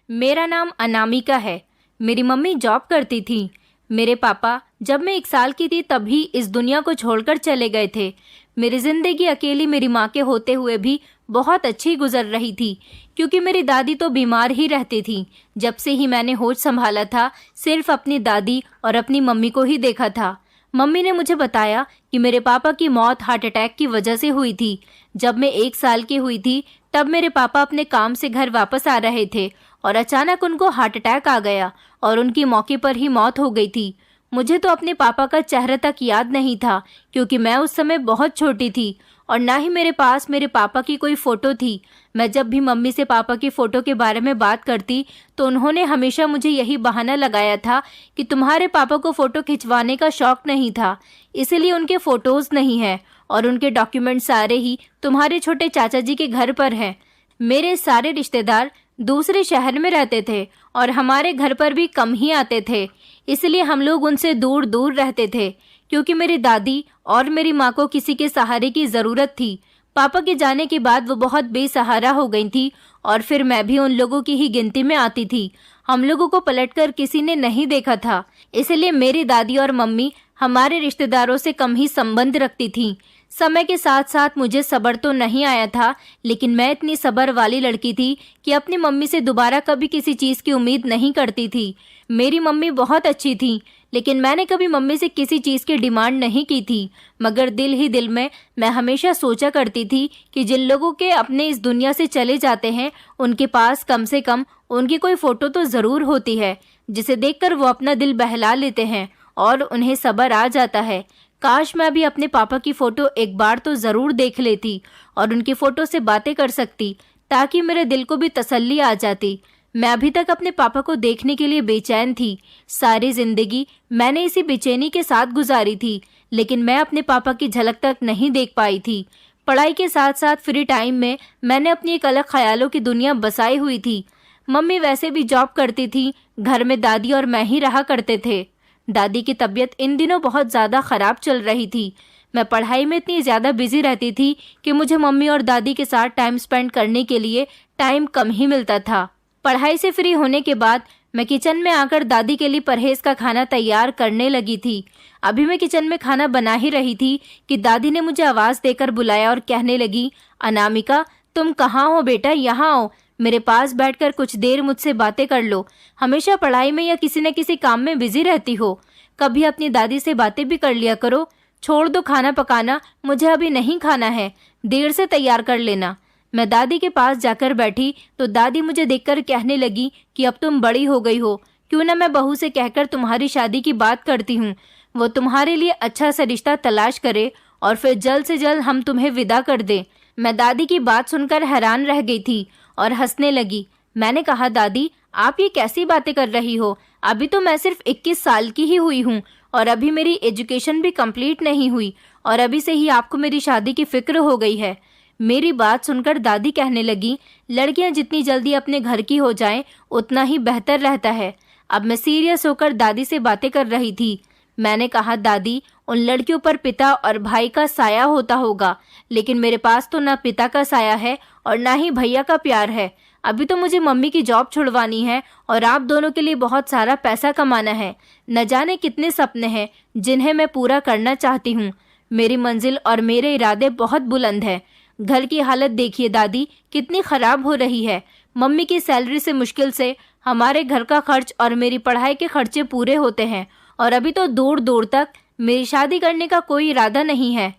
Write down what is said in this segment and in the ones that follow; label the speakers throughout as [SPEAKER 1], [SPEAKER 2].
[SPEAKER 1] मेरा नाम अनामिका है। मेरी मम्मी जॉब करती थी। मेरे पापा जब मैं 1 साल की थी तभी इस दुनिया को छोड़कर चले गए थे। मेरी ज़िंदगी अकेली मेरी माँ के होते हुए भी बहुत अच्छी गुजर रही थी, क्योंकि मेरी दादी तो बीमार ही रहती थी। जब से ही मैंने होश संभाला था, सिर्फ अपनी दादी और अपनी मम्मी को ही देखा था। मम्मी ने मुझे बताया कि मेरे पापा की मौत हार्ट अटैक की वजह से हुई थी। जब मैं 1 साल की हुई थी तब मेरे पापा अपने काम से घर वापस आ रहे थे और अचानक उनको हार्ट अटैक आ गया और उनकी मौके पर ही मौत हो गई थी। मुझे तो अपने पापा का चेहरा तक याद नहीं था, क्योंकि मैं उस समय बहुत छोटी थी और ना ही मेरे पास मेरे पापा की कोई फ़ोटो थी। मैं जब भी मम्मी से पापा की फ़ोटो के बारे में बात करती तो उन्होंने हमेशा मुझे यही बहाना लगाया था कि तुम्हारे पापा को फ़ोटो खिंचवाने का शौक़ नहीं था, इसलिए उनके फ़ोटोज़ नहीं हैं और उनके डॉक्यूमेंट सारे ही तुम्हारे छोटे चाचा जी के घर पर हैं। मेरे सारे रिश्तेदार दूसरे शहर में रहते थे और हमारे घर पर भी कम ही आते थे, इसलिए हम लोग उनसे दूर दूर रहते थे, क्योंकि मेरी दादी और मेरी माँ को किसी के सहारे की ज़रूरत थी। पापा के जाने के बाद वो बहुत बेसहारा हो गई थी और फिर मैं भी उन लोगों की ही गिनती में आती थी। हम लोगों को पलटकर किसी ने नहीं देखा था, इसलिए मेरी दादी और मम्मी हमारे रिश्तेदारों से कम ही संबंध रखती थीं। समय के साथ साथ मुझे सब्र तो नहीं आया था, लेकिन मैं इतनी सब्र वाली लड़की थी कि अपनी मम्मी से दोबारा कभी किसी चीज़ की उम्मीद नहीं करती थी। मेरी मम्मी बहुत अच्छी थी, लेकिन मैंने कभी मम्मी से किसी चीज़ की डिमांड नहीं की थी, मगर दिल ही दिल में मैं हमेशा सोचा करती थी कि जिन लोगों के अपने इस दुनिया से चले जाते हैं उनके पास कम से कम उनकी कोई फ़ोटो तो ज़रूर होती है, जिसे देखकर वो अपना दिल बहला लेते हैं और उन्हें सब्र आ जाता है। काश मैं भी अपने पापा की फ़ोटो एक बार तो ज़रूर देख लेती और उनकी फ़ोटो से बातें कर सकती, ताकि मेरे दिल को भी तसल्ली आ जाती। मैं अभी तक अपने पापा को देखने के लिए बेचैन थी। सारी ज़िंदगी मैंने इसी बेचैनी के साथ गुजारी थी, लेकिन मैं अपने पापा की झलक तक नहीं देख पाई थी। पढ़ाई के साथ साथ फ्री टाइम में मैंने अपनी एक अलग ख्यालों की दुनिया बसाई हुई थी। मम्मी वैसे भी जॉब करती थी, घर में दादी और मैं ही रहा करते थे। दादी की तबीयत इन दिनों बहुत ज़्यादा ख़राब चल रही थी। मैं पढ़ाई में इतनी ज़्यादा बिजी रहती थी कि मुझे मम्मी और दादी के साथ टाइम स्पेंड करने के लिए टाइम कम ही मिलता था। पढ़ाई से फ्री होने के बाद मैं किचन में आकर दादी के लिए परहेज़ का खाना तैयार करने लगी थी। अभी मैं किचन में खाना बना ही रही थी कि दादी ने मुझे आवाज़ देकर बुलाया और कहने लगी, अनामिका, तुम कहाँ हो बेटा, यहाँ आओ, मेरे पास बैठकर कुछ देर मुझसे बातें कर लो। हमेशा पढ़ाई में या किसी न किसी काम में बिजी रहती हो, कभी अपनी दादी से बातें भी कर लिया करो। छोड़ दो खाना पकाना, मुझे अभी नहीं खाना है, देर से तैयार कर लेना। मैं दादी के पास जाकर बैठी तो दादी मुझे देखकर कहने लगी कि अब तुम बड़ी हो गई हो, क्यों ना मैं बहू से कहकर तुम्हारी शादी की बात करती हूँ, वो तुम्हारे लिए अच्छा सा रिश्ता तलाश करे और फिर जल्द से जल्द हम तुम्हें विदा कर दें। मैं दादी की बात सुनकर हैरान रह गई थी और हंसने लगी। मैंने कहा, दादी आप ये कैसी बातें कर रही हो, अभी तो मैं सिर्फ 21 साल की ही हुई हूँ और अभी मेरी एजुकेशन भी कंप्लीट नहीं हुई और अभी से ही आपको मेरी शादी की फिक्र हो गई है। मेरी बात सुनकर दादी कहने लगी, लड़कियां जितनी जल्दी अपने घर की हो जाएं उतना ही बेहतर रहता है। अब मैं सीरियस होकर दादी से बातें कर रही थी। मैंने कहा, दादी उन लड़कियों पर पिता और भाई का साया होता होगा, लेकिन मेरे पास तो ना पिता का साया है और ना ही भैया का प्यार है। अभी तो मुझे मम्मी की जॉब छुड़वानी है और आप दोनों के लिए बहुत सारा पैसा कमाना है। न जाने कितने सपने हैं जिन्हें मैं पूरा करना चाहती हूँ। मेरी मंजिल और मेरे इरादे बहुत बुलंद हैं। घर की हालत देखिए दादी, कितनी ख़राब हो रही है। मम्मी की सैलरी से मुश्किल से हमारे घर का खर्च और मेरी पढ़ाई के खर्चे पूरे होते हैं और अभी तो दूर दूर तक मेरी शादी करने का कोई इरादा नहीं है।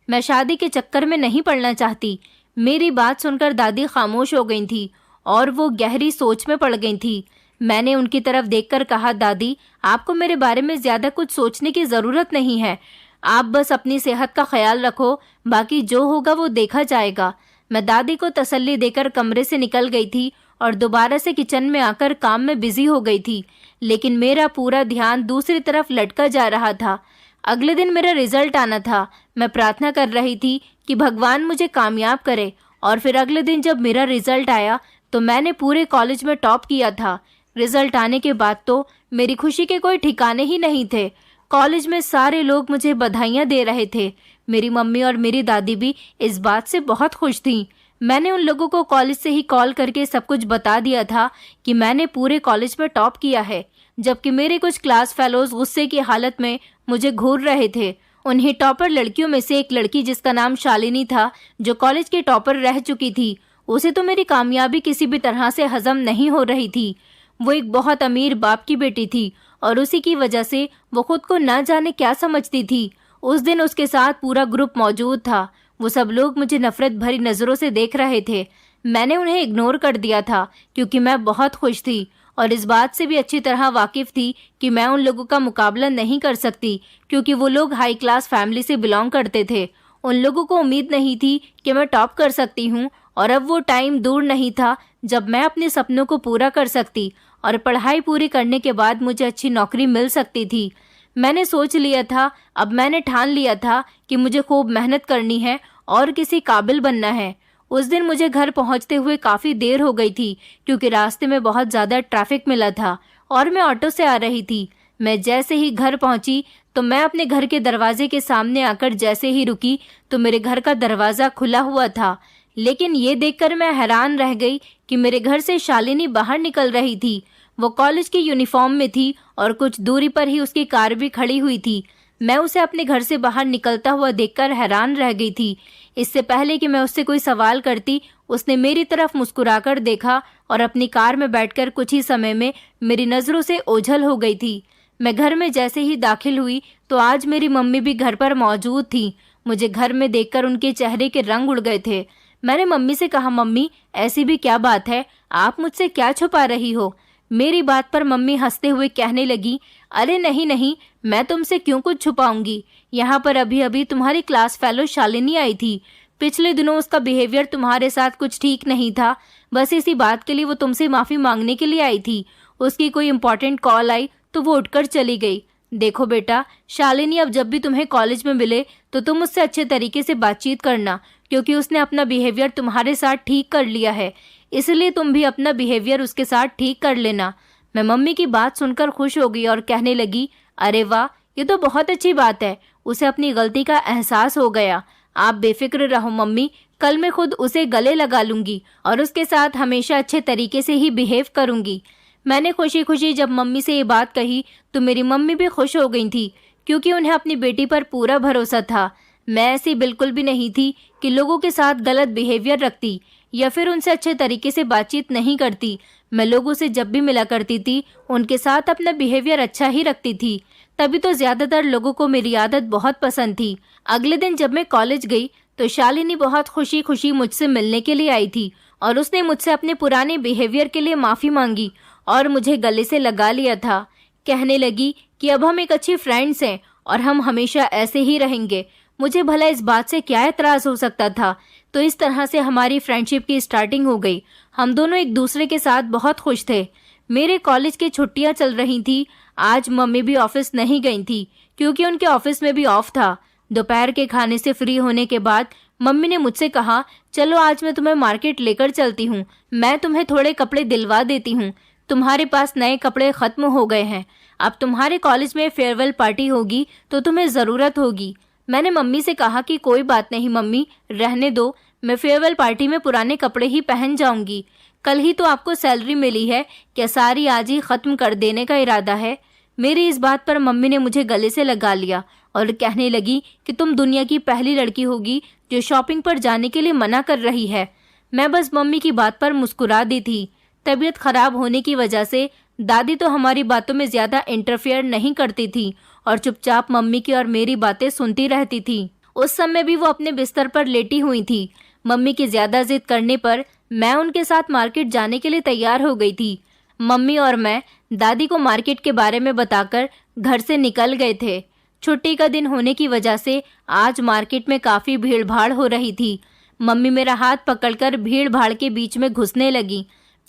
[SPEAKER 1] मैं शादी के चक्कर में नहीं पड़ना चाहती। मेरी बात सुनकर दादी खामोश हो गई थी और वो गहरी सोच में पड़ गई थी। मैंने उनकी तरफ देखकर कहा, दादी आपको मेरे बारे में ज़्यादा कुछ सोचने की ज़रूरत नहीं है, आप बस अपनी सेहत का ख्याल रखो, बाकी जो होगा वो देखा जाएगा। मैं दादी को तसल्ली देकर कमरे से निकल गई थी और दोबारा से किचन में आकर काम में बिजी हो गई थी, लेकिन मेरा पूरा ध्यान दूसरी तरफ लटका जा रहा था। अगले दिन मेरा रिजल्ट आना था। मैं प्रार्थना कर रही थी कि भगवान मुझे कामयाब करे और फिर अगले दिन जब मेरा रिजल्ट आया तो मैंने पूरे कॉलेज में टॉप किया था। रिजल्ट आने के बाद तो मेरी खुशी के कोई ठिकाने ही नहीं थे। कॉलेज में सारे लोग मुझे बधाइयाँ दे रहे थे। मेरी मम्मी और मेरी दादी भी इस बात से बहुत खुश थीं। मैंने उन लोगों को कॉलेज से ही कॉल करके सब कुछ बता दिया था कि मैंने पूरे कॉलेज में टॉप किया है, जबकि मेरे कुछ क्लास फेलोज गुस्से की हालत में मुझे घूर रहे थे। उन्हीं टॉपर लड़कियों में से एक लड़की जिसका नाम शालिनी था, जो कॉलेज की टॉपर रह चुकी थी, उसे तो मेरी कामयाबी किसी भी तरह से हजम नहीं हो रही थी। वो एक बहुत अमीर बाप की बेटी थी और उसी की वजह से वो खुद को ना जाने क्या समझती थी। उस दिन उसके साथ पूरा ग्रुप मौजूद था। वो सब लोग मुझे नफरत भरी नजरों से देख रहे थे। मैंने उन्हें इग्नोर कर दिया था क्योंकि मैं बहुत खुश थी और इस बात से भी अच्छी तरह वाकिफ थी कि मैं उन लोगों का मुकाबला नहीं कर सकती, क्योंकि वो लोग हाई क्लास फैमिली से बिलोंग करते थे। उन लोगों को उम्मीद नहीं थी कि मैं टॉप कर सकती हूँ और अब वो टाइम दूर नहीं था जब मैं अपने सपनों को पूरा कर सकती और पढ़ाई पूरी करने के बाद मुझे अच्छी नौकरी मिल सकती थी। मैंने सोच लिया था, अब मैंने ठान लिया था कि मुझे खूब मेहनत करनी है और किसी काबिल बनना है। उस दिन मुझे घर पहुंचते हुए काफ़ी देर हो गई थी क्योंकि रास्ते में बहुत ज़्यादा ट्रैफिक मिला था और मैं ऑटो से आ रही थी। मैं जैसे ही घर पहुंची तो मैं अपने घर के दरवाजे के सामने आकर जैसे ही रुकी तो मेरे घर का दरवाज़ा खुला हुआ था। लेकिन ये देखकर मैं हैरान रह गई कि मेरे घर से शालिनी बाहर निकल रही थी। वो कॉलेज की यूनिफॉर्म में थी और कुछ दूरी पर ही उसकी कार भी खड़ी हुई थी। मैं उसे अपने घर से बाहर निकलता हुआ देखकर हैरान रह गई थी। इससे पहले कि मैं उससे कोई सवाल करती, उसने मेरी तरफ मुस्कुराकर देखा और अपनी कार में बैठकर कुछ ही समय में मेरी नज़रों से ओझल हो गई थी। मैं घर में जैसे ही दाखिल हुई तो आज मेरी मम्मी भी घर पर मौजूद थी। मुझे घर में देखकर उनके चेहरे के रंग उड़ गए थे। मैंने मम्मी से कहा, मम्मी ऐसी भी क्या बात है, आप मुझसे क्या छुपा रही हो? मेरी बात पर मम्मी हंसते हुए कहने लगी, अरे नहीं नहीं, मैं तुमसे क्यों कुछ छुपाऊंगी। यहाँ पर अभी अभी तुम्हारी क्लास फेलो शालिनी आई थी। पिछले दिनों उसका बिहेवियर तुम्हारे साथ कुछ ठीक नहीं था। बस इसी बात के लिए वो तुमसे माफ़ी मांगने के लिए आई थी। उसकी कोई इम्पोर्टेंट कॉल आई तो वो उठकर चली गई। देखो बेटा, शालिनी अब जब भी तुम्हें कॉलेज में मिले तो तुम उससे अच्छे तरीके से बातचीत करना, क्योंकि उसने अपना बिहेवियर तुम्हारे साथ ठीक कर लिया है। इसलिए तुम भी अपना बिहेवियर उसके साथ ठीक कर लेना। मैं मम्मी की बात सुनकर खुश हो गई और कहने लगी, अरे वाह, ये तो बहुत अच्छी बात है। उसे अपनी गलती का एहसास हो गया। आप बेफिक्र रहो मम्मी, कल मैं खुद उसे गले लगा लूंगी और उसके साथ हमेशा अच्छे तरीके से ही बिहेव करूंगी। मैंने खुशी खुशी जब मम्मी से ये बात कही तो मेरी मम्मी भी खुश हो गई थी, क्योंकि उन्हें अपनी बेटी पर पूरा भरोसा था। मैं ऐसी बिल्कुल भी नहीं थी कि लोगों के साथ गलत बिहेवियर रखती या फिर उनसे अच्छे तरीके से बातचीत नहीं करती। मैं लोगों से जब भी मिला करती थी उनके साथ अपना बिहेवियर अच्छा ही रखती थी। तभी तो ज़्यादातर लोगों को मेरी आदत बहुत पसंद थी। अगले दिन जब मैं कॉलेज गई तो शालिनी बहुत खुशी खुशी मुझसे मिलने के लिए आई थी और उसने मुझसे अपने पुराने बिहेवियर के लिए माफ़ी मांगी और मुझे गले से लगा लिया था। कहने लगी कि अब हम एक अच्छी फ्रेंड्स हैं और हम हमेशा ऐसे ही रहेंगे। मुझे भला इस बात से क्या एतराज़ हो सकता था। तो इस तरह से हमारी फ्रेंडशिप की स्टार्टिंग हो गई। हम दोनों एक दूसरे के साथ बहुत खुश थे। मेरे कॉलेज की छुट्टियां चल रही थी। आज मम्मी भी ऑफिस नहीं गई थी क्योंकि उनके ऑफिस में भी ऑफ था। दोपहर के खाने से फ्री होने के बाद मम्मी ने मुझसे कहा, चलो आज मैं तुम्हें मार्केट लेकर चलती हूँ, मैं तुम्हें थोड़े कपड़े दिलवा देती हूँ। तुम्हारे पास नए कपड़े ख़त्म हो गए हैं। अब तुम्हारे कॉलेज में फेयरवेल पार्टी होगी तो तुम्हें ज़रूरत होगी। मैंने मम्मी से कहा कि कोई बात नहीं मम्मी, रहने दो, मैं फेयरवेल पार्टी में पुराने कपड़े ही पहन जाऊंगी। कल ही तो आपको सैलरी मिली है, क्या सारी आज ही ख़त्म कर देने का इरादा है? मेरी इस बात पर मम्मी ने मुझे गले से लगा लिया और कहने लगी कि तुम दुनिया की पहली लड़की होगी जो शॉपिंग पर जाने के लिए मना कर रही है। मैं बस मम्मी की बात पर मुस्कुरा दी थी। तबीयत खराब होने की वजह से दादी तो हमारी बातों में ज़्यादा इंटरफेयर नहीं करती थी और चुपचाप मम्मी की और मेरी बातें सुनती रहती थी। उस समय भी वो अपने बिस्तर पर लेटी हुई थी। मम्मी की ज़्यादा जिद करने पर मैं उनके साथ मार्केट जाने के लिए तैयार हो गई थी। मम्मी और मैं दादी को मार्केट के बारे में बताकर घर से निकल गए थे। छुट्टी का दिन होने की वजह से आज मार्केट में काफ़ी भीड़ भाड़ हो रही थी। मम्मी मेरा हाथ पकड़कर भीड़ भाड़ के बीच में घुसने लगी।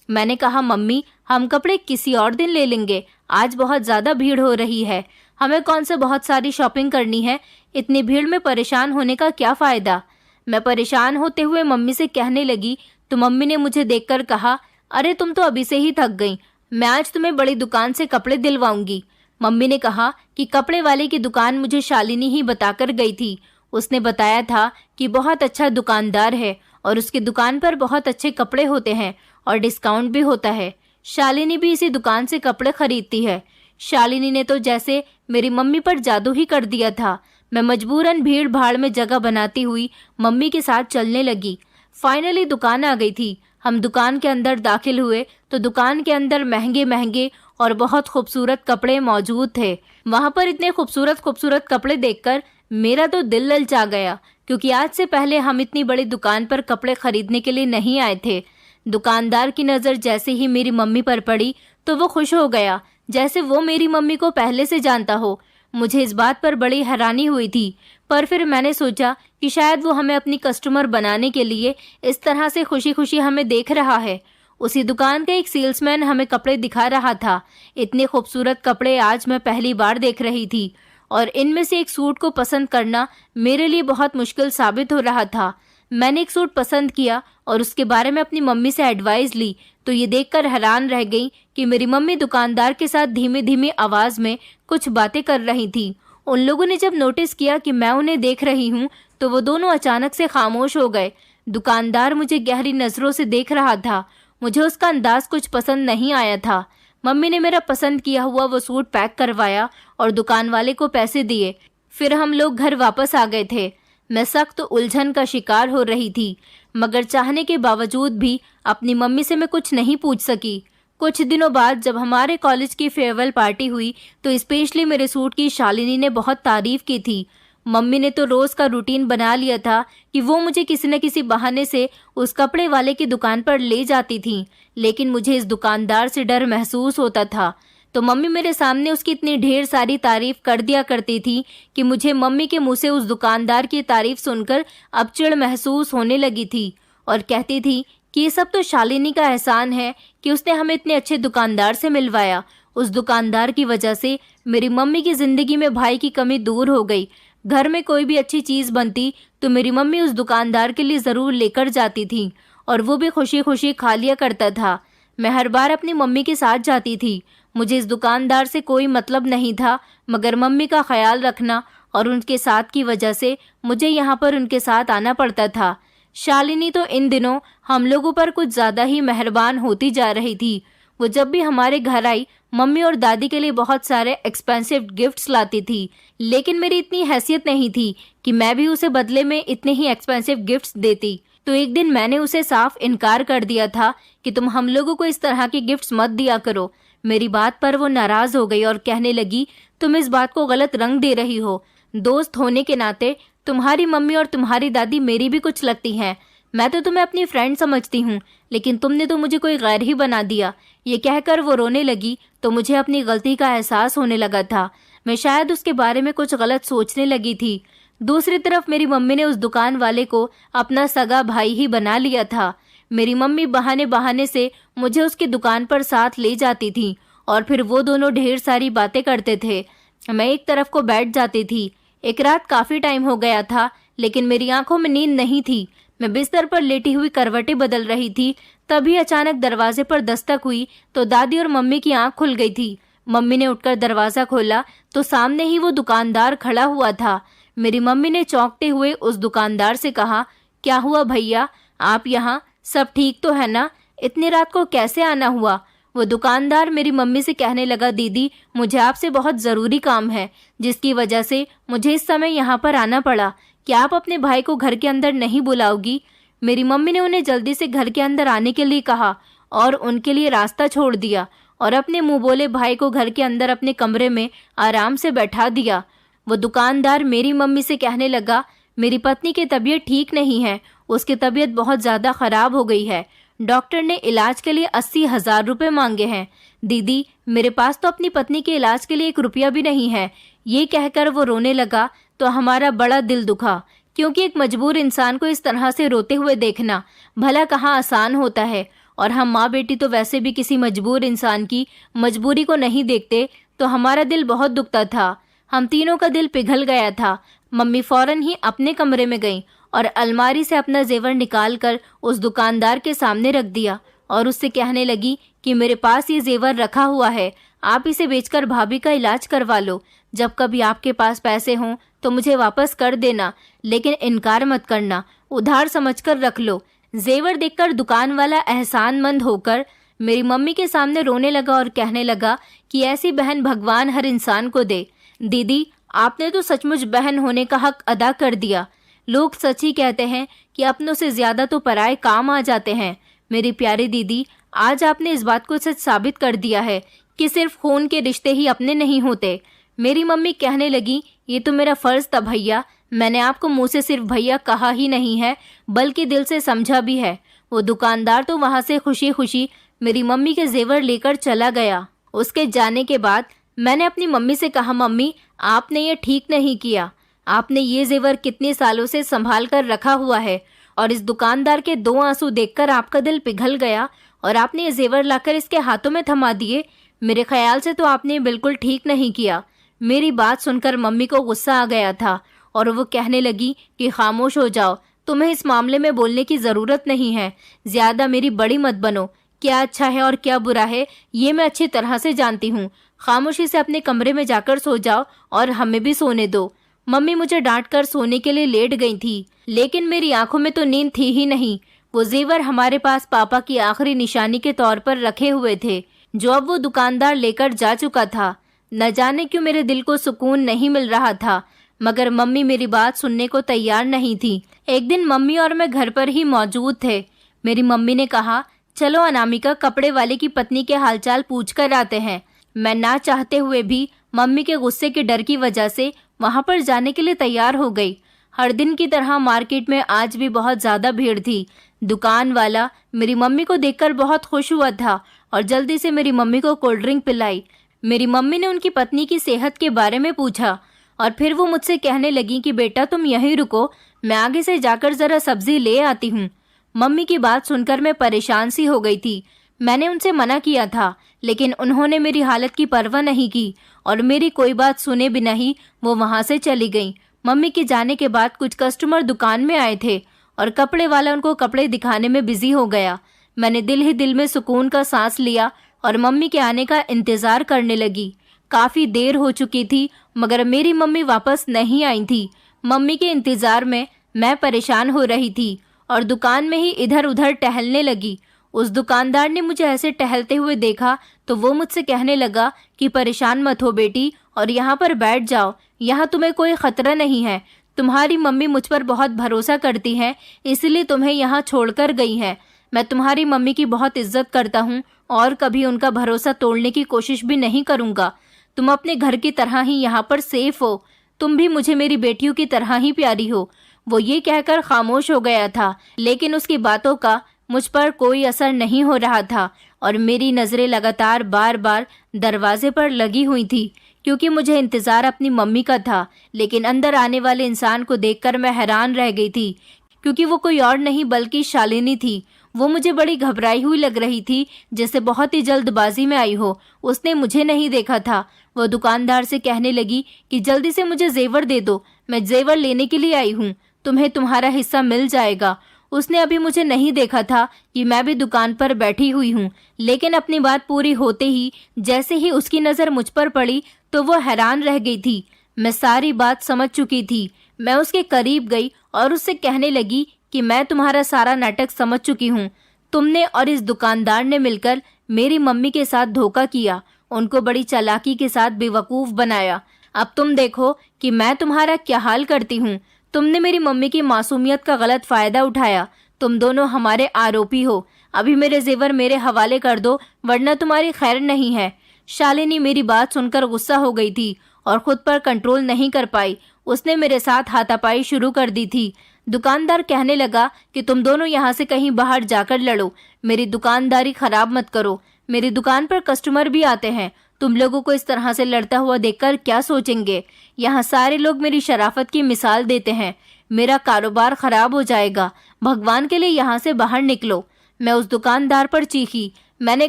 [SPEAKER 1] मैंने कहा, मम्मी हम कपड़े किसी और दिन ले लेंगे, आज बहुत ज़्यादा भीड़ हो रही है। हमें कौन से बहुत सारी शॉपिंग करनी है, इतनी भीड़ में परेशान होने का क्या फ़ायदा। मैं परेशान होते हुए मम्मी से कहने लगी तो मम्मी ने मुझे देखकर कहा, अरे तुम तो अभी से ही थक गई, मैं आज तुम्हें बड़ी दुकान से कपड़े दिलवाऊंगी। मम्मी ने कहा कि कपड़े वाले की दुकान मुझे शालिनी ही बताकर गई थी। उसने बताया था कि बहुत अच्छा दुकानदार है और उसकी दुकान पर बहुत अच्छे कपड़े होते हैं और डिस्काउंट भी होता है। शालिनी भी इसी दुकान से कपड़े खरीदती है। शालिनी ने तो जैसे मेरी मम्मी पर जादू ही कर दिया था। मैं मजबूरन भीड़ भाड़ में जगह बनाती हुई मम्मी के साथ चलने लगी। फाइनली दुकान आ गई थी। हम दुकान के अंदर दाखिल हुए तो दुकान के अंदर महंगे महंगे और बहुत खूबसूरत कपड़े मौजूद थे। वहां पर इतने खूबसूरत खूबसूरत कपड़े देखकर मेरा तो दिल ललचा गया, क्योंकि आज से पहले हम इतनी बड़ी दुकान पर कपड़े खरीदने के लिए नहीं आए थे। दुकानदार की नज़र जैसे ही मेरी मम्मी पर पड़ी तो वो खुश हो गया, जैसे वो मेरी मम्मी को पहले से जानता हो। मुझे इस बात पर बड़ी हैरानी हुई थी, पर फिर मैंने सोचा कि शायद वो हमें अपनी कस्टमर बनाने के लिए इस तरह से खुशी खुशी हमें देख रहा है। उसी दुकान का एक सेल्समैन हमें कपड़े दिखा रहा था। इतने खूबसूरत कपड़े आज मैं पहली बार देख रही थी और इनमें से एक सूट को पसंद करना मेरे लिए बहुत मुश्किल साबित हो रहा था। मैंने एक सूट पसंद किया और उसके बारे में अपनी मम्मी से एडवाइस ली तो ये देखकर हैरान रह गई कि मेरी मम्मी दुकानदार के साथ धीमी धीमी आवाज में कुछ बातें कर रही थी। उन लोगों ने जब नोटिस किया कि मैं उन्हें देख रही हूँ तो वो दोनों अचानक से खामोश हो गए। दुकानदार मुझे गहरी नजरों से देख रहा था। मुझे उसका अंदाज कुछ पसंद नहीं आया था। मम्मी ने मेरा पसंद किया हुआ वो सूट पैक करवाया और दुकान वाले को पैसे दिए। फिर हम लोग घर वापस आ गए थे। मैं सख्त उलझन का शिकार हो रही थी, मगर चाहने के बावजूद भी अपनी मम्मी से मैं कुछ नहीं पूछ सकी। कुछ दिनों बाद जब हमारे कॉलेज की फेयरवेल पार्टी हुई तो स्पेशली मेरे सूट की शालिनी ने बहुत तारीफ की थी। मम्मी ने तो रोज का रूटीन बना लिया था कि वो मुझे किसी न किसी बहाने से उस कपड़े वाले की दुकान पर ले जाती थी, लेकिन मुझे इस दुकानदार से डर महसूस होता था। तो मम्मी मेरे सामने उसकी इतनी ढेर सारी तारीफ कर दिया करती थी कि मुझे मम्मी के मुंह से उस दुकानदार की तारीफ सुनकर अब चिढ़ महसूस होने लगी थी और कहती थी कि ये सब तो शालिनी का एहसान है कि उसने हमें इतने अच्छे दुकानदार से मिलवाया। उस दुकानदार की वजह से मेरी मम्मी की जिंदगी में भाई की कमी दूर हो गई। घर में कोई भी अच्छी चीज बनती तो मेरी मम्मी उस दुकानदार के लिए जरूर लेकर जाती थी और वो भी खुशी खुशी खा लिया करता था। मैं हर बार अपनी मम्मी के साथ जाती थी। मुझे इस दुकानदार से कोई मतलब नहीं था, मगर मम्मी का ख्याल रखना और उनके साथ की वजह से मुझे यहाँ पर उनके साथ आना पड़ता था। शालिनी तो इन दिनों हम लोगों पर कुछ ज्यादा ही मेहरबान होती जा रही थी। वो जब भी हमारे घर आई मम्मी और दादी के लिए बहुत सारे एक्सपेंसिव गिफ्ट्स लाती थी, लेकिन मेरी इतनी हैसियत नहीं थी कि मैं भी उसे बदले में इतने ही एक्सपेंसिव गिफ्ट्स देती। तो एक दिन मैंने उसे साफ इनकार कर दिया था कि तुम हम लोगों को इस तरह के गिफ्ट्स मत दिया करो। मेरी बात पर वो नाराज हो गई और कहने लगी, तुम इस बात को गलत रंग दे रही हो। दोस्त होने के नाते तुम्हारी मम्मी और तुम्हारी दादी मेरी भी कुछ लगती हैं। मैं तो तुम्हें अपनी फ्रेंड समझती हूँ, लेकिन तुमने तो मुझे कोई गैर ही बना दिया। ये कहकर वो रोने लगी तो मुझे अपनी गलती का एहसास होने लगा था। मैं शायद उसके बारे में कुछ गलत सोचने लगी थी। दूसरी तरफ मेरी मम्मी ने उस दुकान वाले को अपना सगा भाई ही बना लिया था। मेरी मम्मी बहाने बहाने से मुझे उसकी दुकान पर साथ ले जाती थी और फिर वो दोनों ढेर सारी बातें करते थे। मैं एक तरफ को बैठ जाती थी। एक रात काफी टाइम हो गया था, लेकिन मेरी आंखों में नींद नहीं थी। मैं बिस्तर पर लेटी हुई करवटें बदल रही थी। तभी अचानक दरवाजे पर दस्तक हुई तो दादी और मम्मी की आंख खुल गई थी। मम्मी ने उठकर दरवाजा खोला तो सामने ही वो दुकानदार खड़ा हुआ था। मेरी मम्मी ने चौंकते हुए उस दुकानदार से कहा, क्या हुआ भैया, आप यहाँ? सब ठीक तो है ना? इतनी रात को कैसे आना हुआ? वो दुकानदार मेरी मम्मी से कहने लगा, दीदी मुझे आपसे बहुत ज़रूरी काम है जिसकी वजह से मुझे इस समय यहाँ पर आना पड़ा। क्या आप अपने भाई को घर के अंदर नहीं बुलाओगी? मेरी मम्मी ने उन्हें जल्दी से घर के अंदर आने के लिए कहा और उनके लिए रास्ता छोड़ दिया और अपने मुंह बोले भाई को घर के अंदर अपने कमरे में आराम से बैठा दिया। वो दुकानदार मेरी मम्मी से कहने लगा, मेरी पत्नी की तबीयत ठीक नहीं है, उसकी तबीयत बहुत ज़्यादा ख़राब हो गई है। डॉक्टर ने इलाज के लिए 80,000 रुपये मांगे हैं। दीदी मेरे पास तो अपनी पत्नी के इलाज के लिए 1 रुपया भी नहीं है। ये कहकर वो रोने लगा तो हमारा बड़ा दिल दुखा, क्योंकि एक मजबूर इंसान को इस तरह से रोते हुए देखना भला कहाँ आसान होता है। और हम माँ बेटी तो वैसे भी किसी मजबूर इंसान की मजबूरी को नहीं देखते, तो हमारा दिल बहुत दुखता था। हम तीनों का दिल पिघल गया था। मम्मी फौरन ही अपने कमरे में गई और अलमारी से अपना जेवर निकाल कर उस दुकानदार के सामने रख दिया और उससे कहने लगी कि मेरे पास ये जेवर रखा हुआ है, आप इसे बेचकर भाभी का इलाज करवा लो। जब कभी आपके पास पैसे हों तो मुझे वापस कर देना, लेकिन इनकार मत करना, उधार समझकर रख लो। जेवर देखकर दुकान वाला एहसानमंद होकर मेरी मम्मी के सामने रोने लगा और कहने लगा कि ऐसी बहन भगवान हर इंसान को दे। दीदी, आपने तो सचमुच बहन होने का हक अदा कर दिया। लोग सच ही कहते हैं कि अपनों से ज्यादा तो पराये काम आ जाते हैं। मेरी प्यारी दीदी, आज आपने इस बात को सच साबित कर दिया है कि सिर्फ खून के रिश्ते ही अपने नहीं होते। मेरी मम्मी कहने लगी, ये तो मेरा फर्ज था भैया, मैंने आपको मुंह से सिर्फ भैया कहा ही नहीं है बल्कि दिल से समझा भी है। वो दुकानदार तो वहां से खुशी खुशी मेरी मम्मी के जेवर लेकर चला गया। उसके जाने के बाद मैंने अपनी मम्मी से कहा, मम्मी आपने ये ठीक नहीं किया। आपने ये जेवर कितने सालों से संभाल कर रखा हुआ है और इस दुकानदार के 2 आंसू देखकर आपका दिल पिघल गया और आपने ये जेवर लाकर इसके हाथों में थमा दिए। मेरे ख्याल से तो आपने बिल्कुल ठीक नहीं किया। मेरी बात सुनकर मम्मी को गुस्सा आ गया था और वो कहने लगी कि खामोश हो जाओ, तुम्हें इस मामले में बोलने की ज़रूरत नहीं है, ज़्यादा मेरी बड़ी मत बनो। क्या अच्छा है और क्या बुरा है ये मैं अच्छी तरह से जानती हूँ। खामोशी से अपने कमरे में जाकर सो जाओ और हमें भी सोने दो। मम्मी मुझे डांट कर सोने के लिए लेट गई थी, लेकिन मेरी आंखों में तो नींद थी ही नहीं। वो जेवर हमारे पास पापा की आखिरी निशानी के तौर पर रखे हुए थे, जो अब वो दुकानदार लेकर जा चुका था। न जाने क्यों मेरे दिल को सुकून नहीं मिल रहा था, मगर मम्मी मेरी बात सुनने को तैयार नहीं थी। एक दिन मम्मी और मैं घर पर ही मौजूद थे। मेरी मम्मी ने कहा, चलो अनामिका, कपड़े वाले की पत्नी के हालचाल पूछ कर आते हैं। मैं ना चाहते हुए भी मम्मी के गुस्से के डर की वजह से वहां पर जाने के लिए तैयार हो गई। हर दिन की तरह मार्केट में आज भी बहुत ज्यादा भीड़ थी। दुकान वाला मेरी मम्मी को देखकर बहुत खुश हुआ था और जल्दी से मेरी मम्मी को कोल्ड ड्रिंक पिलाई। मेरी मम्मी ने उनकी पत्नी की सेहत के बारे में पूछा और फिर वो मुझसे कहने लगी कि बेटा तुम यहीं रुको, मैं आगे से जाकर जरा सब्जी ले आती हूँ। मम्मी की बात सुनकर मैं परेशान सी हो गई थी। मैंने उनसे मना किया था, लेकिन उन्होंने मेरी हालत की परवाह नहीं की और मेरी कोई बात सुने बिना ही वो वहां से चली गई। मम्मी के जाने के बाद कुछ कस्टमर दुकान में आए थे और कपड़े वाला उनको कपड़े दिखाने में बिजी हो गया। मैंने दिल ही दिल में सुकून का सांस लिया और मम्मी के आने का इंतजार करने लगी। काफी देर हो चुकी थी मगर मेरी मम्मी वापस नहीं आई थी। मम्मी के इंतजार में मैं परेशान हो रही थी और दुकान में ही इधर उधर टहलने लगी। उस दुकानदार ने मुझे ऐसे टहलते हुए देखा तो वो मुझसे कहने लगा कि परेशान मत हो बेटी और यहाँ पर बैठ जाओ, यहाँ तुम्हें कोई खतरा नहीं है। तुम्हारी मम्मी मुझ पर बहुत भरोसा करती है, इसलिए तुम्हें यहाँ छोड़कर गई है। मैं तुम्हारी मम्मी की बहुत इज्जत करता हूँ और कभी उनका भरोसा तोड़ने की कोशिश भी नहीं करूँगा। तुम अपने घर की तरह ही यहाँ पर सेफ हो। तुम भी मुझे मेरी बेटियों की तरह ही प्यारी हो। वो ये कहकर खामोश हो गया था, लेकिन उसकी बातों का मुझ पर कोई असर नहीं हो रहा था और मेरी नज़रें लगातार बार बार दरवाजे पर लगी हुई थी, क्योंकि मुझे इंतज़ार अपनी मम्मी का था। लेकिन अंदर आने वाले इंसान को देखकर मैं हैरान रह गई थी, क्योंकि वो कोई और नहीं बल्कि शालिनी थी। वो मुझे बड़ी घबराई हुई लग रही थी, जैसे बहुत ही जल्दबाजी में आई हो। उसने मुझे नहीं देखा था। वो दुकानदार से कहने लगी कि जल्दी से मुझे जेवर दे दो, मैं जेवर लेने के लिए आई हूँ, तुम्हें तुम्हारा हिस्सा मिल जाएगा। उसने अभी मुझे नहीं देखा था कि मैं भी दुकान पर बैठी हुई हूँ, लेकिन अपनी बात पूरी होते ही जैसे ही उसकी नज़र मुझ पर पड़ी तो वो हैरान रह गई थी। मैं सारी बात समझ चुकी थी। मैं उसके करीब गई और उससे कहने लगी कि मैं तुम्हारा सारा नाटक समझ चुकी हूँ। तुमने और इस दुकानदार ने मिलकर मेरी मम्मी के साथ धोखा किया, उनको बड़ी चालाकी के साथ बेवकूफ़ बनाया। अब तुम देखो कि मैं तुम्हारा क्या हाल करती हूँ। तुमने मेरी मम्मी की मासूमियत का गलत फ़ायदा उठाया। तुम दोनों हमारे आरोपी हो। अभी मेरे जेवर मेरे हवाले कर दो, वरना तुम्हारी खैर नहीं है। शालिनी मेरी बात सुनकर गुस्सा हो गई थी और खुद पर कंट्रोल नहीं कर पाई। उसने मेरे साथ हाथापाई शुरू कर दी थी। दुकानदार कहने लगा कि तुम दोनों यहाँ से कहीं बाहर जाकर लड़ो, मेरी दुकानदारी खराब मत करो। मेरी दुकान पर कस्टमर भी आते हैं, तुम लोगों को इस तरह से लड़ता हुआ देखकर क्या सोचेंगे। यहाँ सारे लोग मेरी शराफत की मिसाल देते हैं, मेरा कारोबार खराब हो जाएगा। भगवान के लिए यहाँ से बाहर निकलो। मैं उस दुकानदार पर चीखी। मैंने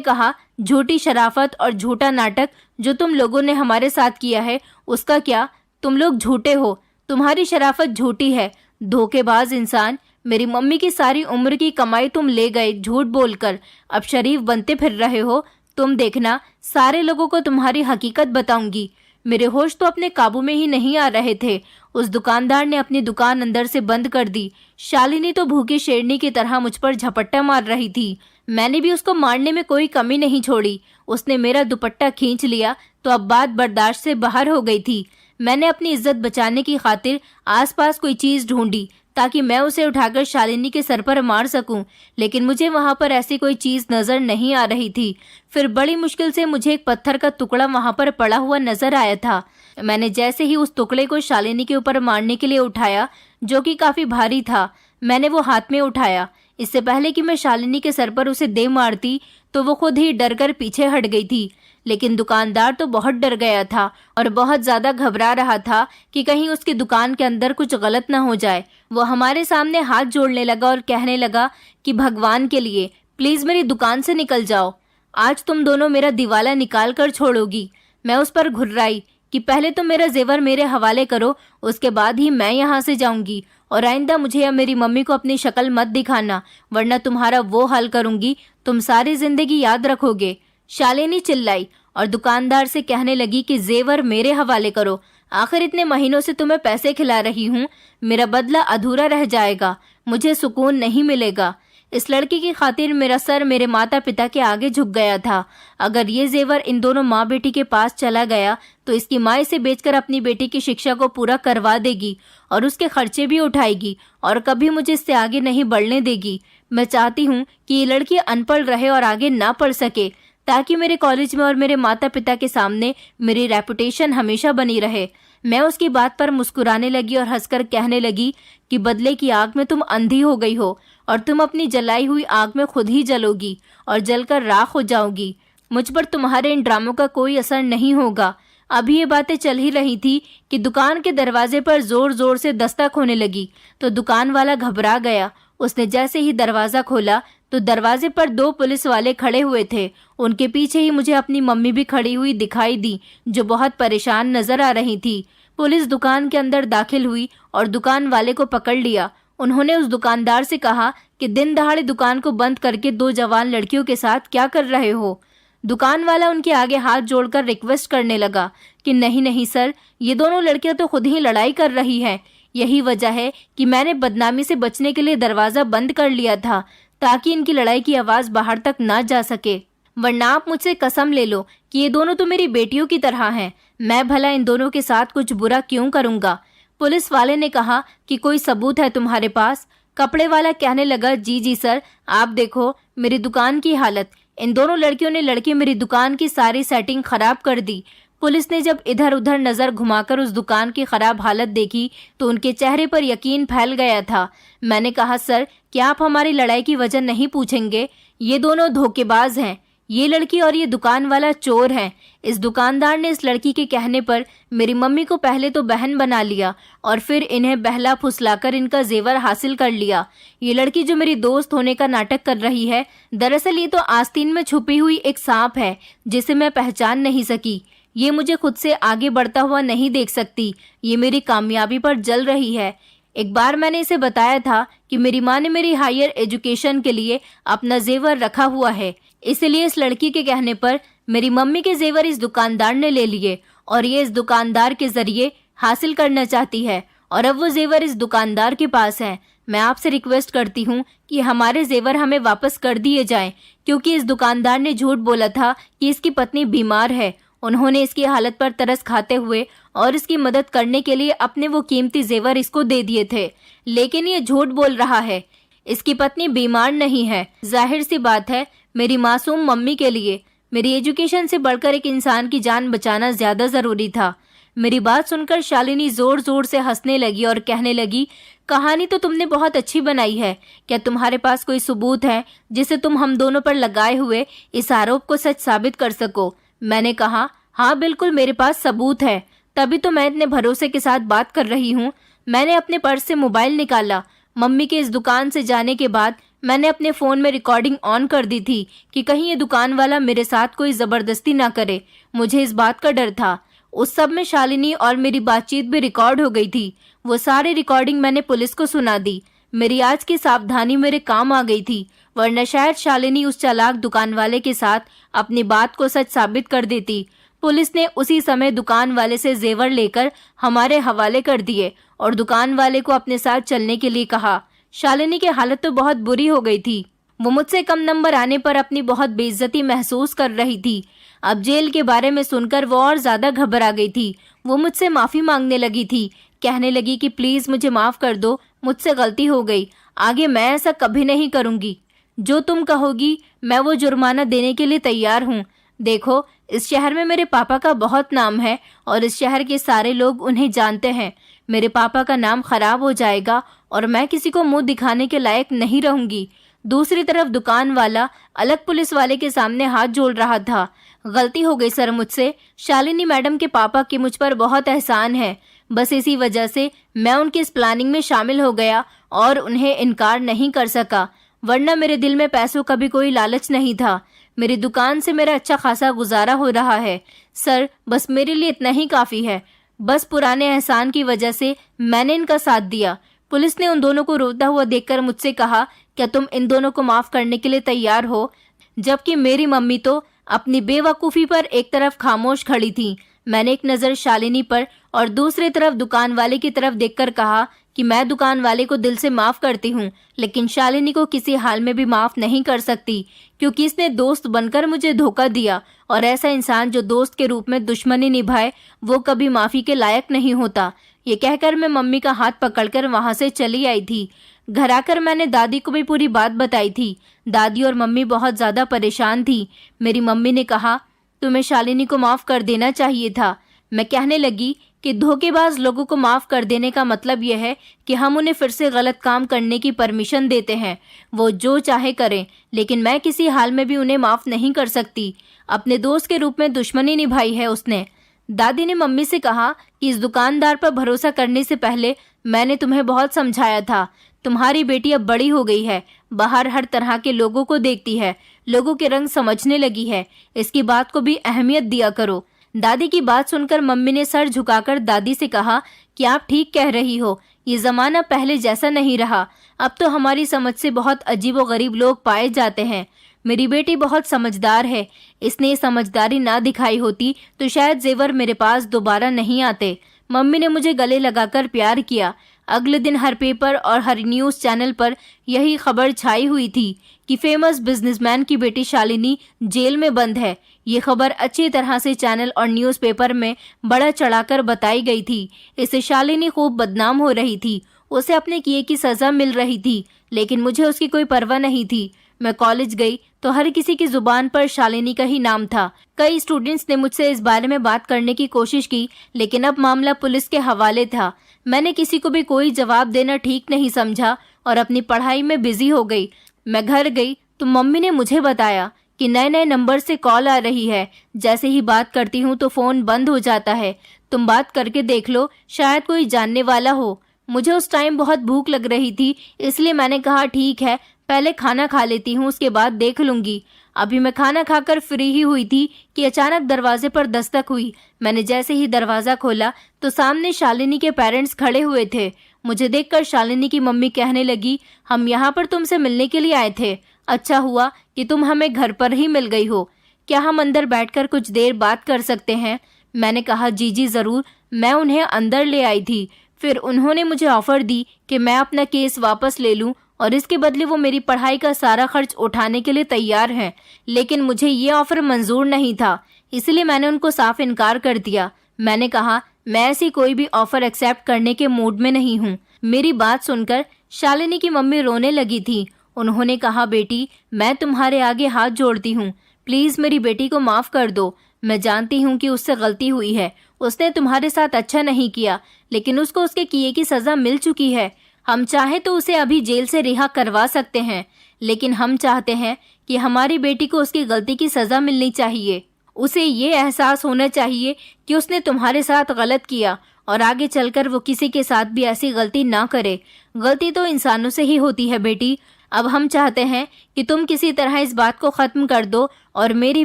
[SPEAKER 1] कहा, झूठी शराफत और झूठा नाटक जो तुम लोगों ने हमारे साथ किया है, उसका क्या? तुम लोग झूठे हो, तुम्हारी शराफत झूठी है। धोखेबाज इंसान, मेरी मम्मी की सारी उम्र की कमाई तुम ले गए झूठ बोलकर। अब शरीफ बनते फिर रहे हो। तुम देखना, सारे लोगों को तुम्हारी हकीकत बताऊंगी। मेरे होश तो अपने काबू में ही नहीं आ रहे थे। उस दुकानदार ने अपनी दुकान अंदर से बंद कर दी। शालिनी तो भूखी शेरनी की तरह मुझ पर झपट्टा मार रही थी। मैंने भी उसको मारने में कोई कमी नहीं छोड़ी। उसने मेरा दुपट्टा खींच लिया तो अब बात बर्दाश्त से बाहर हो गई थी। मैंने अपनी इज्जत बचाने की खातिर आसपास कोई चीज ढूंढी ताकि मैं उसे उठाकर शालिनी के सर पर मार सकूं, लेकिन मुझे वहां पर ऐसी कोई चीज नजर नहीं आ रही थी। फिर बड़ी मुश्किल से मुझे एक पत्थर का टुकड़ा वहां पर पड़ा हुआ नजर आया था। मैंने जैसे ही उस टुकड़े को शालिनी के ऊपर मारने के लिए उठाया, जो कि काफी भारी था, मैंने वो हाथ में उठाया। इससे पहले कि मैं शालिनी के सर पर उसे दे मारती तो वो खुद ही डर कर पीछे हट गई थी। लेकिन दुकानदार तो बहुत डर गया था और बहुत ज्यादा घबरा रहा था कि कहीं उसकी दुकान के अंदर कुछ गलत ना हो जाए। वो हमारे सामने हाथ जोड़ने लगा और कहने लगा कि भगवान के लिए प्लीज मेरी दुकान से निकल जाओ, आज तुम दोनों मेरा दिवाला निकाल कर छोड़ोगी। मैं उस पर घुर्राई कि पहले तो मेरा जेवर मेरे हवाले करो, उसके बाद ही मैं यहाँ से जाऊंगी, और आइंदा मुझे या मेरी मम्मी को अपनी शक्ल मत दिखाना, वरना तुम्हारा वो हाल करूंगी तुम सारी जिंदगी याद रखोगे। शालिनी चिल्लाई और दुकानदार से कहने लगी कि जेवर मेरे हवाले करो, आखिर इतने महीनों से तुम्हें पैसे खिला रही हूँ, मेरा बदला अधूरा रह जाएगा, मुझे सुकून नहीं मिलेगा। इस लड़की की खातिर मेरा सर मेरे माता पिता के आगे झुक गया था। अगर ये जेवर इन दोनों माँ बेटी के पास चला गया तो इसकी माँ इसे बेचकर अपनी बेटी की शिक्षा को पूरा करवा देगी और उसके खर्चे भी उठाएगी और कभी मुझे इससे आगे नहीं बढ़ने देगी। मैं चाहती हूँ कि ये लड़की अनपढ़ रहे और आगे ना पढ़ सके, ताकि मेरे कॉलेज में और मेरे माता पिता के सामने मेरी रेपुटेशन हमेशा बनी रहे। मैं उसकी बात पर मुस्कुराने लगी और हंसकर कहने लगी कि बदले की आग में तुम अंधी हो गई हो और तुम अपनी जलाई हुई आग में खुद ही जलोगी और जलकर राख हो जाओगी। मुझ पर तुम्हारे इन ड्रामों का कोई असर नहीं होगा। अभी ये बातें चल ही रही थी कि दुकान के दरवाजे पर जोर जोर से दस्तक होने लगी तो दुकान वाला घबरा गया। उसने जैसे ही दरवाजा खोला तो दरवाजे पर 2 पुलिस वाले खड़े हुए थे। उनके पीछे ही मुझे अपनी मम्मी भी खड़ी हुई दिखाई दी, जो बहुत परेशान नजर आ रही थी। पुलिस दुकान के अंदर दाखिल हुई और दुकान वाले को पकड़ लिया। उन्होंने उस दुकानदार से कहा कि दिन दहाड़े दुकान को बंद करके 2 जवान लड़कियों के साथ क्या कर रहे हो। दुकान वाला उनके आगे हाथ जोड़कर रिक्वेस्ट करने लगा कि नहीं नहीं सर, ये दोनों लड़कियां तो खुद ही लड़ाई कर रही हैं। यही वजह है कि मैंने बदनामी से बचने के लिए दरवाजा बंद कर लिया था, ताकि इनकी लड़ाई की आवाज बाहर तक ना जा सके, वरना आप मुझसे कसम ले लो कि ये दोनों तो मेरी बेटियों की तरह हैं। मैं भला इन दोनों के साथ कुछ बुरा क्यों करूंगा। पुलिस वाले ने कहा कि कोई सबूत है तुम्हारे पास। कपड़े वाला कहने लगा जी जी सर, आप देखो मेरी दुकान की हालत, इन दोनों लड़कियों ने लड़के मेरी दुकान की सारी सेटिंग खराब कर दी। पुलिस ने जब इधर उधर नजर घुमाकर उस दुकान की खराब हालत देखी तो उनके चेहरे पर यकीन फैल गया था। मैंने कहा सर, क्या आप हमारी लड़ाई की वजह नहीं पूछेंगे? ये दोनों धोखेबाज हैं, ये लड़की और ये दुकान वाला चोर हैं। इस दुकानदार ने इस लड़की के कहने पर मेरी मम्मी को पहले तो बहन बना लिया और फिर इन्हें बहला फुसलाकर इनका जेवर हासिल कर लिया। ये लड़की जो मेरी दोस्त होने का नाटक कर रही है, दरअसल ये तो आस्तीन में छुपी हुई एक सांप है जिसे मैं पहचान नहीं सकी। ये मुझे खुद से आगे बढ़ता हुआ नहीं देख सकती, ये मेरी कामयाबी पर जल रही है। एक बार मैंने इसे बताया था कि मेरी माँ ने मेरी हायर एजुकेशन के लिए अपना जेवर रखा हुआ है, इसलिए इस लड़की के कहने पर मेरी मम्मी के जेवर इस दुकानदार ने ले लिए और ये इस दुकानदार के जरिए हासिल करना चाहती है और अब वो जेवर इस दुकानदार के पास है। मैं आपसे रिक्वेस्ट करती हूँ कि हमारे जेवर हमें वापस कर दिए जाएं, क्योंकि इस दुकानदार ने झूठ बोला था कि इसकी पत्नी बीमार है। उन्होंने इसकी हालत पर तरस खाते हुए और इसकी मदद करने के लिए अपने वो कीमती जेवर इसको दे दिए थे, लेकिन ये झूठ बोल रहा है। इसकी पत्नी बीमार नहीं है। जाहिर सी बात है, मेरी मासूम मम्मी के लिए मेरी एजुकेशन से बढ़कर एक इंसान की जान बचाना ज्यादा जरूरी था। मेरी बात सुनकर शालिनी जोर जोर से हंसने लगी और कहने लगी, कहानी तो तुमने बहुत अच्छी बनाई है। क्या तुम्हारे पास कोई सबूत है जिसे तुम हम दोनों पर लगाए हुए इस आरोप को सच साबित कर सको? मैंने कहा, हाँ बिल्कुल मेरे पास सबूत है, तभी तो मैं इतने भरोसे के साथ बात कर रही हूँ। मैंने अपने पर्स से मोबाइल निकाला। मम्मी के इस दुकान से जाने के बाद मैंने अपने फ़ोन में रिकॉर्डिंग ऑन कर दी थी कि कहीं ये दुकान वाला मेरे साथ कोई ज़बरदस्ती ना करे। मुझे इस बात का डर था। उस सब में शालिनी और मेरी बातचीत भी रिकॉर्ड हो गई थी। वो सारी रिकॉर्डिंग मैंने पुलिस को सुना दी। मेरी आज की सावधानी मेरे काम आ गई थी, वरना शायद शालिनी उस चालाक दुकान वाले के साथ अपनी बात को सच साबित कर देती। पुलिस ने उसी समय दुकान वाले से जेवर लेकर हमारे हवाले कर दिए और दुकान वाले को अपने साथ चलने के लिए कहा। शालिनी की हालत तो बहुत बुरी हो गई थी। वो मुझसे कम नंबर आने पर अपनी बहुत बेइज्जती महसूस कर रही थी। अब जेल के बारे में सुनकर वो और ज्यादा घबरा गई थी। वो मुझसे माफी मांगने लगी थी, कहने लगी कि प्लीज मुझे माफ कर दो, मुझसे गलती हो गई, आगे मैं ऐसा कभी नहीं करूंगी। जो तुम कहोगी मैं वो जुर्माना देने के लिए तैयार हूँ। देखो, इस शहर में मेरे पापा का बहुत नाम है और इस शहर के सारे लोग उन्हें जानते हैं। मेरे पापा का नाम खराब हो जाएगा और मैं किसी को मुंह दिखाने के लायक नहीं रहूंगी। दूसरी तरफ दुकान वाला अलग पुलिस वाले के सामने हाथ जोड़ रहा था। गलती हो गई सर मुझसे। शालिनी मैडम के पापा की मुझ पर बहुत एहसान है। बस इसी वजह से मैं उनकी इस प्लानिंग में शामिल हो गया और उन्हें इनकार नहीं कर सका, वरना मेरे दिल में पैसों का भी कोई लालच नहीं था। मेरी दुकान से मेरा अच्छा खासा गुजारा हो रहा है सर, बस मेरे लिए इतना ही काफ़ी है। बस पुराने एहसान की वजह से मैंने इनका साथ दिया। पुलिस ने उन दोनों को रोता हुआ देखकर मुझसे कहा, क्या तुम इन दोनों को माफ़ करने के लिए तैयार हो? जबकि मेरी मम्मी तो अपनी बेवकूफ़ी पर एक तरफ खामोश खड़ी थी। मैंने एक नज़र शालिनी पर और दूसरी तरफ दुकान वाले की तरफ देखकर कहा कि मैं दुकान वाले को दिल से माफ़ करती हूँ, लेकिन शालिनी को किसी हाल में भी माफ़ नहीं कर सकती, क्योंकि इसने दोस्त बनकर मुझे धोखा दिया और ऐसा इंसान जो दोस्त के रूप में दुश्मनी निभाए वो कभी माफ़ी के लायक नहीं होता। ये कहकर मैं मम्मी का हाथ पकड़कर वहाँ से चली आई थी। घर आकर मैंने दादी को भी पूरी बात बताई थी। दादी और मम्मी बहुत ज़्यादा परेशान थी। मेरी मम्मी ने कहा, तुम्हें शालिनी को माफ़ कर देना चाहिए था। मैं कहने लगी कि धोखेबाज लोगों को माफ़ कर देने का मतलब यह है कि हम उन्हें फिर से गलत काम करने की परमिशन देते हैं। वो जो चाहे करें, लेकिन मैं किसी हाल में भी उन्हें माफ़ नहीं कर सकती। अपने दोस्त के रूप में दुश्मनी निभाई है उसने। दादी ने मम्मी से कहा कि इस दुकानदार पर भरोसा करने से पहले मैंने तुम्हें बहुत समझाया था। तुम्हारी बेटी अब बड़ी हो गई है, बाहर हर तरह के लोगों को देखती है, लोगों के रंग समझने लगी है। इसकी बात को भी अहमियत दिया करो। दादी की बात सुनकर मम्मी ने सर झुकाकर दादी से कहा कि आप ठीक कह रही हो, ये ज़माना पहले जैसा नहीं रहा। अब तो हमारी समझ से बहुत अजीबोगरीब लोग पाए जाते हैं। मेरी बेटी बहुत समझदार है, इसने ये समझदारी ना दिखाई होती तो शायद जेवर मेरे पास दोबारा नहीं आते। मम्मी ने मुझे गले लगाकर प्यार किया। अगले दिन हर पेपर और हर न्यूज़ चैनल पर यही खबर छाई हुई थी कि फेमस बिजनेसमैन की बेटी शालिनी जेल में बंद है। ये खबर अच्छी तरह से चैनल और न्यूज़पेपर में बड़ा चढ़ाकर बताई गई थी। इससे शालिनी खूब बदनाम हो रही थी। उसे अपने किए की सज़ा मिल रही थी, लेकिन मुझे उसकी कोई परवाह नहीं थी। मैं कॉलेज गई तो हर किसी की जुबान पर शालिनी का ही नाम था। कई स्टूडेंट्स ने मुझसे इस बारे में बात करने की कोशिश की, लेकिन अब मामला पुलिस के हवाले था। मैंने किसी को भी कोई जवाब देना ठीक नहीं समझा और अपनी पढ़ाई में बिजी हो गई। मैं घर गई तो मम्मी ने मुझे बताया कि नए नए नंबर से कॉल आ रही है। जैसे ही बात करती हूँ तो फ़ोन बंद हो जाता है। तुम बात करके देख लो, शायद कोई जानने वाला हो। मुझे उस टाइम बहुत भूख लग रही थी, इसलिए मैंने कहा ठीक है, पहले खाना खा लेती हूँ, उसके बाद देख लूँगी। अभी मैं खाना खाकर फ्री ही हुई थी कि अचानक दरवाजे पर दस्तक हुई। मैंने जैसे ही दरवाज़ा खोला तो सामने शालिनी के पेरेंट्स खड़े हुए थे। मुझे देखकर शालिनी की मम्मी कहने लगी, हम यहाँ पर तुमसे मिलने के लिए आए थे। अच्छा हुआ कि तुम हमें घर पर ही मिल गई हो। क्या हम अंदर बैठकर कुछ देर बात कर सकते हैं? मैंने कहा जी जी ज़रूर। मैं उन्हें अंदर ले आई थी। फिर उन्होंने मुझे ऑफ़र दी कि मैं अपना केस वापस ले लूँ और इसके बदले वो मेरी पढ़ाई का सारा खर्च उठाने के लिए तैयार हैं। लेकिन मुझे ये ऑफ़र मंजूर नहीं था, इसलिए मैंने उनको साफ इनकार कर दिया। मैंने कहा मैं ऐसी कोई भी ऑफ़र एक्सेप्ट करने के मूड में नहीं हूँ। मेरी बात सुनकर शालिनी की मम्मी रोने लगी थी। उन्होंने कहा बेटी, मैं तुम्हारे आगे हाथ जोड़ती हूँ, प्लीज़ मेरी बेटी को माफ़ कर दो। मैं जानती हूँ कि उससे गलती हुई है, उसने तुम्हारे साथ अच्छा नहीं किया, लेकिन उसको उसके किए की सज़ा मिल चुकी है। हम चाहे तो उसे अभी जेल से रिहा करवा सकते हैं, लेकिन हम चाहते हैं कि हमारी बेटी को उसकी गलती की सज़ा मिलनी चाहिए। उसे ये एहसास होना चाहिए कि उसने तुम्हारे साथ गलत किया और आगे चलकर वो किसी के साथ भी ऐसी गलती ना करे। गलती तो इंसानों से ही होती है बेटी। अब हम चाहते हैं कि तुम किसी तरह इस बात को ख़त्म कर दो और मेरी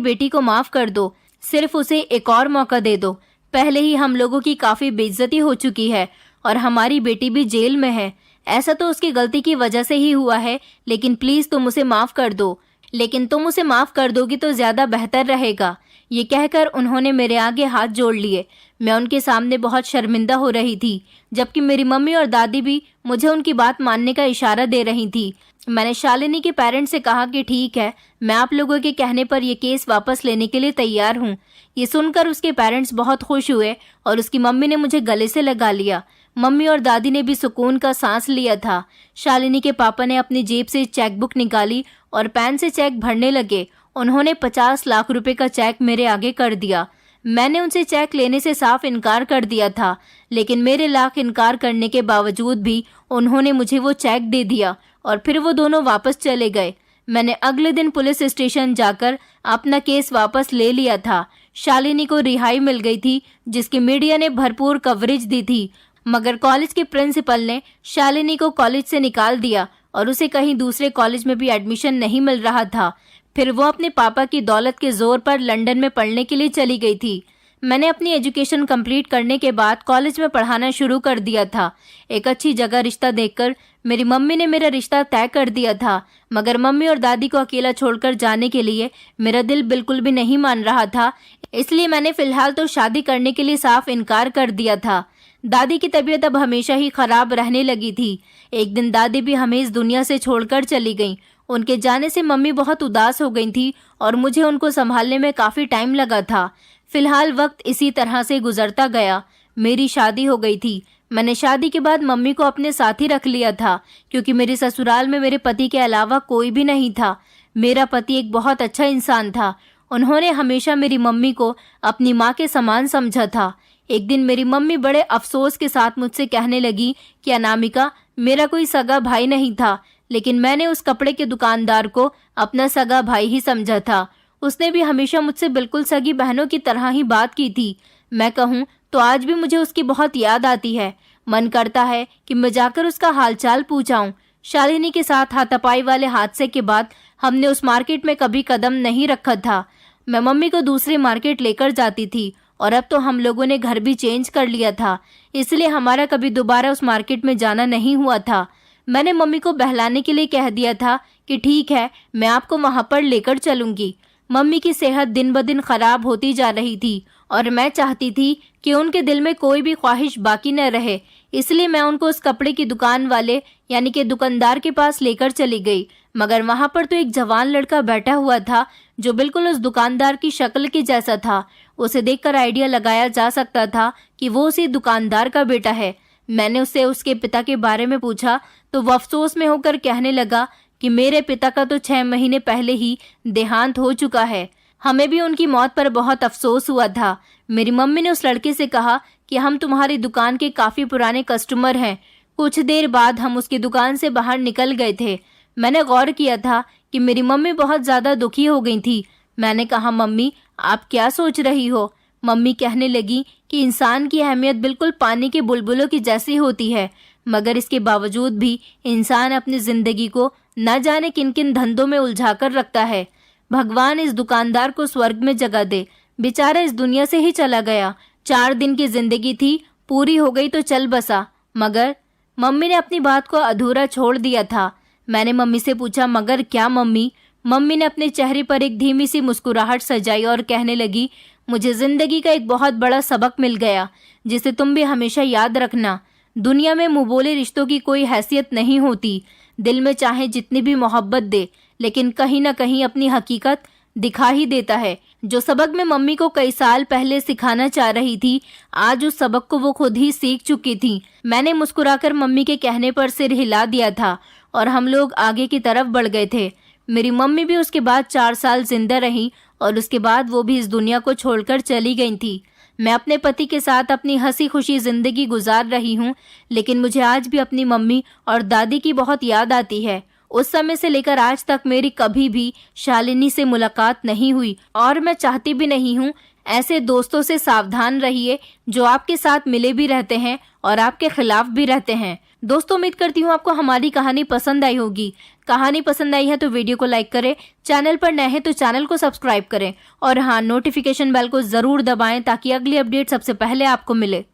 [SPEAKER 1] बेटी को माफ़ कर दो। सिर्फ उसे एक और मौका दे दो। पहले ही हम लोगों की काफ़ी बेइज्जती हो चुकी है और हमारी बेटी भी जेल में है। ऐसा तो उसकी गलती की वजह से ही हुआ है, लेकिन प्लीज़ तुम उसे माफ़ कर दो। लेकिन तुम उसे माफ कर दोगी तो ज्यादा बेहतर रहेगा। ये कहकर उन्होंने मेरे आगे हाथ जोड़ लिए। मैं उनके सामने बहुत शर्मिंदा हो रही थी, जबकि मेरी मम्मी और दादी भी मुझे उनकी बात मानने का इशारा दे रही थी। मैंने शालिनी के पेरेंट्स से कहा कि ठीक है, मैं आप लोगों के कहने पर यह केस वापस लेने के लिए तैयार हूँ। ये सुनकर उसके पेरेंट्स बहुत खुश हुए और उसकी मम्मी ने मुझे गले से लगा लिया। मम्मी और दादी ने भी सुकून का सांस लिया था। शालिनी के पापा ने अपनी जेब से चेकबुक निकाली और पेन से चेक भरने लगे। उन्होंने 50 लाख रुपए का चेक मेरे आगे कर दिया। मैंने उनसे चेक लेने से साफ इनकार कर दिया था, लेकिन मेरे लाख इनकार करने के बावजूद भी उन्होंने मुझे वो चेक दे दिया और फिर वो दोनों वापस चले गए। मैंने अगले दिन पुलिस स्टेशन जाकर अपना केस वापस ले लिया था। शालिनी को रिहाई मिल गई थी, जिसकी मीडिया ने भरपूर कवरेज दी थी, मगर कॉलेज के प्रिंसिपल ने शालिनी को कॉलेज से निकाल दिया और उसे कहीं दूसरे कॉलेज में भी एडमिशन नहीं मिल रहा था। फिर वो अपने पापा की दौलत के जोर पर लंदन में पढ़ने के लिए चली गई थी। मैंने अपनी एजुकेशन कंप्लीट करने के बाद कॉलेज में पढ़ाना शुरू कर दिया था। एक अच्छी जगह रिश्ता देखकर मेरी मम्मी ने मेरा रिश्ता तय कर दिया था, मगर मम्मी और दादी को अकेला छोड़कर जाने के लिए मेरा दिल बिल्कुल भी नहीं मान रहा था। इसलिए मैंने फिलहाल तो शादी करने के लिए साफ इनकार कर दिया था। दादी की तबीयत अब हमेशा ही खराब रहने लगी थी। एक दिन दादी भी हमें इस दुनिया से छोड़कर चली गईं। उनके जाने से मम्मी बहुत उदास हो गई थी और मुझे उनको संभालने में काफी टाइम लगा था। फिलहाल वक्त इसी तरह से गुजरता गया। मेरी शादी हो गई थी। मैंने शादी के बाद मम्मी को अपने साथ ही रख लिया था, क्योंकि मेरे ससुराल में मेरे पति के अलावा कोई भी नहीं था। मेरा पति एक बहुत अच्छा इंसान था। उन्होंने हमेशा मेरी मम्मी को अपनी माँ के समान समझा था। एक दिन मेरी मम्मी बड़े अफसोस के साथ मुझसे कहने लगी कि अनामिका, मेरा कोई सगा भाई नहीं था, लेकिन मैंने उस कपड़े के दुकानदार को अपना सगा भाई ही समझा था। उसने भी हमेशा मुझसे बिल्कुल सगी बहनों की तरह ही बात की थी। मैं कहूँ तो आज भी मुझे उसकी बहुत याद आती है। मन करता है कि मैं जाकर उसका हालचाल पूछाऊं। शालिनी के साथ हाथापाई वाले हादसे के बाद हमने उस मार्केट में कभी कदम नहीं रखा था। मैं मम्मी को दूसरी मार्केट लेकर जाती थी और अब तो हम लोगों ने घर भी चेंज कर लिया था, इसलिए हमारा कभी दोबारा उस मार्केट में जाना नहीं हुआ था। मैंने मम्मी को बहलाने के लिए कह दिया था कि ठीक है, मैं आपको वहां पर लेकर चलूंगी। मम्मी की सेहत दिन ब दिन खराब होती जा रही थी और मैं चाहती थी कि उनके दिल में कोई भी ख्वाहिश बाकी न रहे, इसलिए मैं उनको उस कपड़े की दुकान वाले यानी कि दुकानदार के पास लेकर चली गई। मगर वहां पर तो एक जवान लड़का बैठा हुआ था जो बिल्कुल उस दुकानदार की शक्ल के जैसा था। उसे देखकर आइडिया लगाया जा सकता था कि वो उसी दुकानदार का बेटा है। मैंने उससे उसके पिता के बारे में पूछा तो वो अफसोस में होकर कहने लगा कि मेरे पिता का तो 6 महीने पहले ही देहांत हो चुका है। हमें भी उनकी मौत पर बहुत अफसोस हुआ था। मेरी मम्मी ने उस लड़के से कहा कि हम तुम्हारी दुकान के काफी पुराने कस्टमर हैं। कुछ देर बाद हम उसकी दुकान से बाहर निकल गए थे। मैंने गौर किया था कि मेरी मम्मी बहुत ज्यादा दुखी हो गई थी। मैंने कहा, मम्मी आप क्या सोच रही हो? मम्मी कहने लगी कि इंसान की अहमियत बिल्कुल पानी के बुलबुलों की जैसी होती है, मगर इसके बावजूद भी इंसान अपनी जिंदगी को न जाने किन किन धंधों में उलझाकर रखता है। भगवान इस दुकानदार को स्वर्ग में जगह दे। बेचारा इस दुनिया से ही चला गया। 4 दिन की जिंदगी थी, पूरी हो गई तो चल बसा। मगर मम्मी ने अपनी बात को अधूरा छोड़ दिया था। मैंने मम्मी से पूछा, मगर क्या मम्मी? मम्मी ने अपने चेहरे पर एक धीमी सी मुस्कुराहट सजाई और कहने लगी, मुझे जिंदगी का एक बहुत बड़ा सबक मिल गया, जिसे तुम भी हमेशा याद रखना। दुनिया में मुंहबोले रिश्तों की कोई हैसियत नहीं होती। दिल में चाहे जितनी भी मोहब्बत दे, लेकिन कहीं ना कहीं अपनी हकीकत दिखा ही देता है। जो सबक मैं मम्मी को कई साल पहले सिखाना चाह रही थी, आज उस सबक को वो खुद ही सीख चुकी थी। मैंने मुस्कुराकर मम्मी के कहने पर सिर हिला दिया था और हम लोग आगे की तरफ बढ़ गए थे। मेरी मम्मी भी उसके बाद 4 साल जिंदा रही और उसके बाद वो भी इस दुनिया को छोड़कर चली गई थी। मैं अपने पति के साथ अपनी हंसी खुशी जिंदगी गुजार रही हूँ, लेकिन मुझे आज भी अपनी मम्मी और दादी की बहुत याद आती है। उस समय से लेकर आज तक मेरी कभी भी शालिनी से मुलाकात नहीं हुई और मैं चाहती भी नहीं हूँ। ऐसे दोस्तों से सावधान रहिए जो आपके साथ मिले भी रहते हैं और आपके खिलाफ भी रहते हैं। दोस्तों, उम्मीद करती हूँ आपको हमारी कहानी पसंद आई होगी। कहानी पसंद आई है तो वीडियो को लाइक करें, चैनल पर नए हैं तो चैनल को सब्सक्राइब करें और हाँ, नोटिफिकेशन बेल को जरूर दबाएं ताकि अगली अपडेट सबसे पहले आपको मिले।